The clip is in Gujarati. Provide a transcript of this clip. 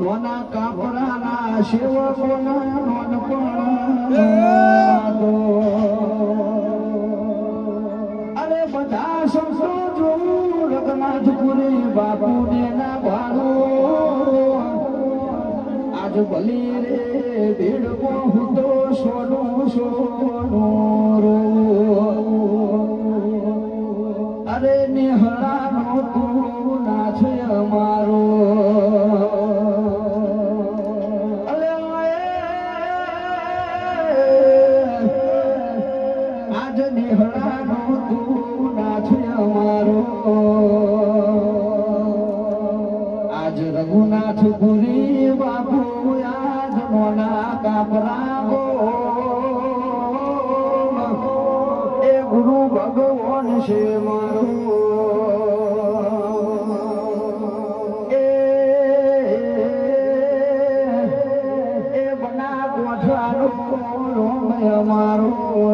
નોના કાપરાના સેવકોના નોનપણ અરે બધા સંતો જોઉં રઘનાથપુરી બાપુને ના ભાડું આજ ભલી રે ભીડ હું તો સોનું સોનું અરે નિહળાનો તું નાથ અમારો આજ નિહળાનો તું નાથ અમારો આજ રઘુનાથપુરી બાપુ આજ નોના કાપરા એ ગુરુ ભગવાન છે મારો એ બના કોઠાનો અમારો